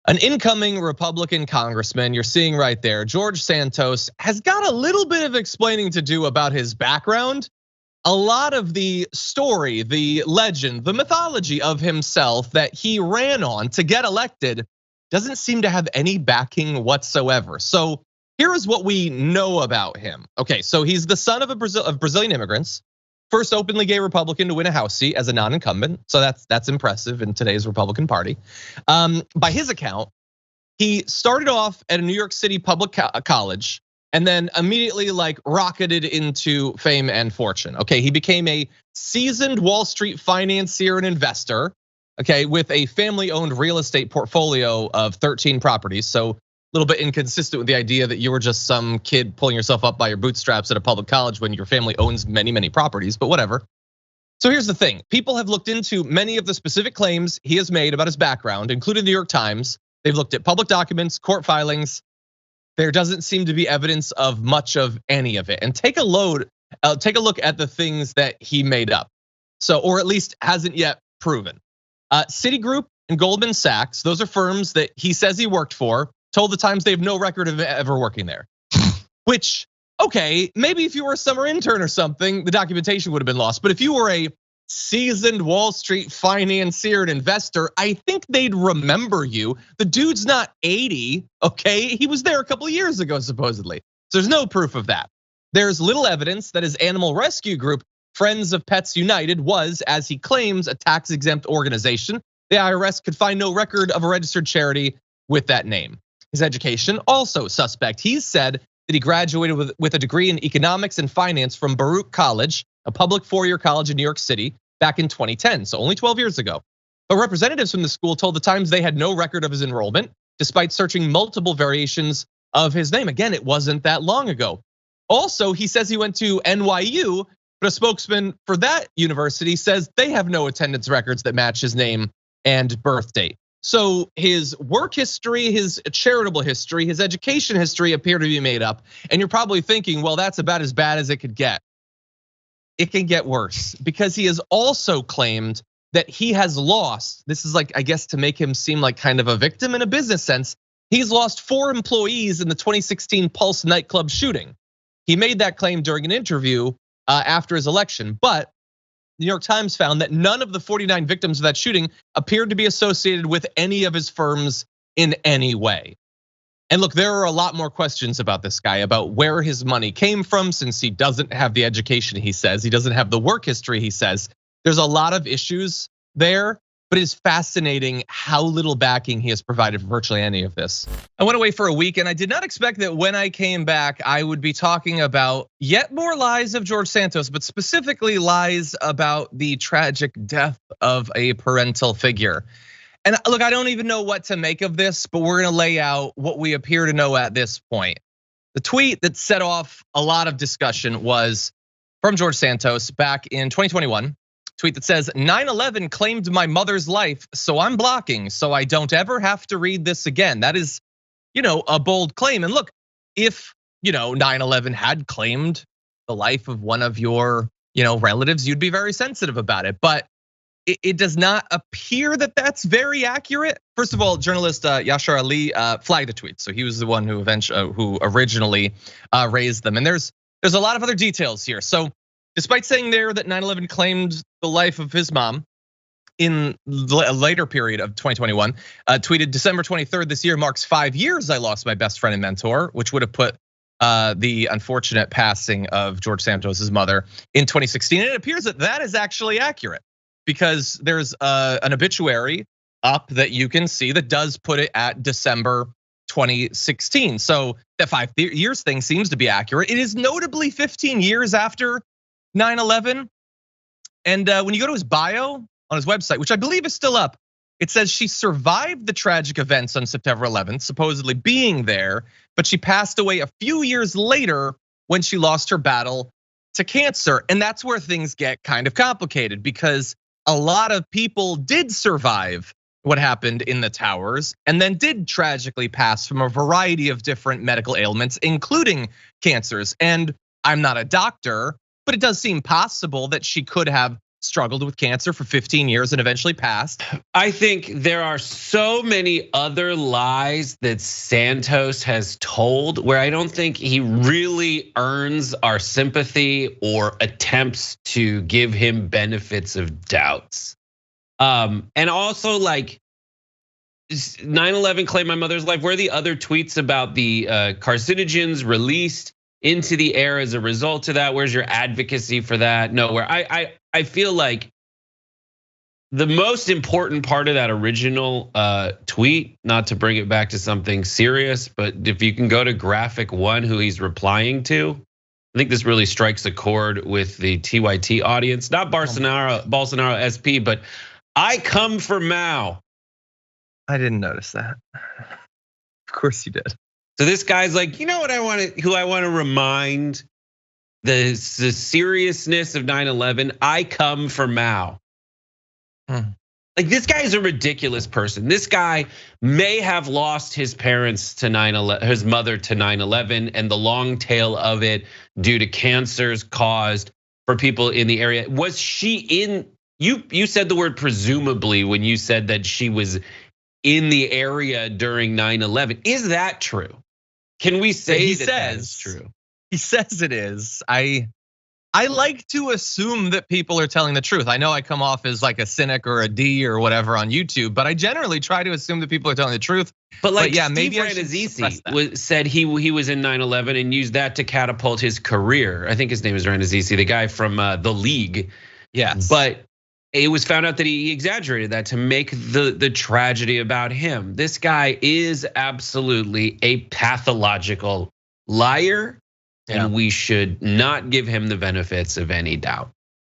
An incoming Republican congressman, you're seeing right there, George Santos, has got a little bit of explaining to do about his background. A lot of the story, the legend, the mythology of himself that he ran on to get elected doesn't seem to have any backing whatsoever. So here is what we know about him. Okay, so he's the son of Brazilian immigrants, first openly gay Republican to win a House seat as a non-incumbent. So that's impressive in today's Republican Party. By his account, he started off at a New York City public college and then immediately rocketed into fame and fortune. Okay, he became a seasoned Wall Street financier and investor, okay, with a family-owned real estate portfolio of 13 properties. So a little bit inconsistent with the idea that you were just some kid pulling yourself up by your bootstraps at a public college when your family owns many, many properties, but whatever. So here's the thing. People have looked into many of the specific claims he has made about his background, including the New York Times. They've looked at public documents, court filings. There doesn't seem to be evidence of much of any of it. And take a look at the things that he made up. So, or at least hasn't yet proven. Citigroup and Goldman Sachs, those are firms that he says he worked for, told the Times they have no record of ever working there. Which, okay, maybe if you were a summer intern or something, the documentation would have been lost. But if you were a seasoned Wall Street financier and investor, I think they'd remember you. The dude's not 80, okay? He was there a couple of years ago, supposedly. So there's no proof of that. There's little evidence that his animal rescue group, Friends of Pets United, was, as he claims, a tax-exempt organization. The IRS could find no record of a registered charity with that name. His education, also suspect. He said that he graduated with a degree in economics and finance from Baruch College, a public four-year college in New York City, back in 2010, so only 12 years ago. But representatives from the school told the Times they had no record of his enrollment, despite searching multiple variations of his name. Again, it wasn't that long ago. Also, he says he went to NYU, but a spokesman for that university says they have no attendance records that match his name and birth date. So his work history, his charitable history, his education history appear to be made up. And you're probably thinking, well, that's about as bad as it could get. It can get worse because he has also claimed that he has lost. This is I guess to make him seem like kind of a victim in a business sense. He's lost 4 employees in the 2016 Pulse nightclub shooting. He made that claim during an interview after his election, but the New York Times found that none of the 49 victims of that shooting appeared to be associated with any of his firms in any way. And look, there are a lot more questions about this guy, about where his money came from, since he doesn't have the education he says, he doesn't have the work history he says. There's a lot of issues there, but it's fascinating how little backing he has provided for virtually any of this. I went away for a week and I did not expect that when I came back, I would be talking about yet more lies of George Santos, but specifically lies about the tragic death of a parental figure. And look, I don't even know what to make of this, but we're gonna lay out what we appear to know at this point. The tweet that set off a lot of discussion was from George Santos back in 2021. Tweet that says, 9/11 claimed my mother's life, so I'm blocking, so I don't ever have to read this again. That is, a bold claim. And look, if 9/11 had claimed the life of one of your relatives, you'd be very sensitive about it. But it does not appear that that's very accurate. First of all, journalist Yashar Ali flagged the tweet, so he was the one who originally raised them. And there's a lot of other details here. So despite saying there that 9/11 claimed the life of his mom in a later period of 2021, tweeted December 23rd this year marks 5 years I lost my best friend and mentor, which would have put the unfortunate passing of George Santos's mother in 2016. And it appears that that is actually accurate, because there's an obituary up that you can see that does put it at December 2016. So that 5 years thing seems to be accurate. It is notably 15 years after 9/11. And when you go to his bio on his website, which I believe is still up, it says she survived the tragic events on September 11th, supposedly being there, but she passed away a few years later when she lost her battle to cancer. And that's where things get kind of complicated, because a lot of people did survive what happened in the towers and then did tragically pass from a variety of different medical ailments, including cancers. And I'm not a doctor, but it does seem possible that she could have struggled with cancer for 15 years and eventually passed. I think there are so many other lies that Santos has told where I don't think he really earns our sympathy or attempts to give him benefits of doubts. And also like 9/11 claimed my mother's life. Where are the other tweets about the carcinogens released into the air as a result of that? Where's your advocacy for that? Nowhere. I feel like the most important part of that original tweet, not to bring it back to something serious, but if you can go to graphic 1, who he's replying to, I think this really strikes a chord with the TYT audience, not Bolsonaro SP, but I come for Mao. I didn't notice that. Of course you did. So this guy's like, you know what who I want to remind the seriousness of 9/11, I come for Mao. Like this guy is a ridiculous person. This guy may have lost his parents to 9/11, his mother to 9/11, and the long tail of it due to cancers caused for people in the area. Was she in? You said the word presumably when you said that she was in the area during 9/11. Is that true? Can we say that is true? He says it is. I like to assume that people are telling the truth. I know I come off as like a cynic or a D or whatever on YouTube, but I generally try to assume that people are telling the truth. But like yeah, maybe Ranazisi said he was in 9/11 and used that to catapult his career. I think his name is Ranazisi, the guy from the League. Yes. But it was found out that he exaggerated that to make the tragedy about him. This guy is absolutely a pathological liar. And we should not give him the benefits of any doubt.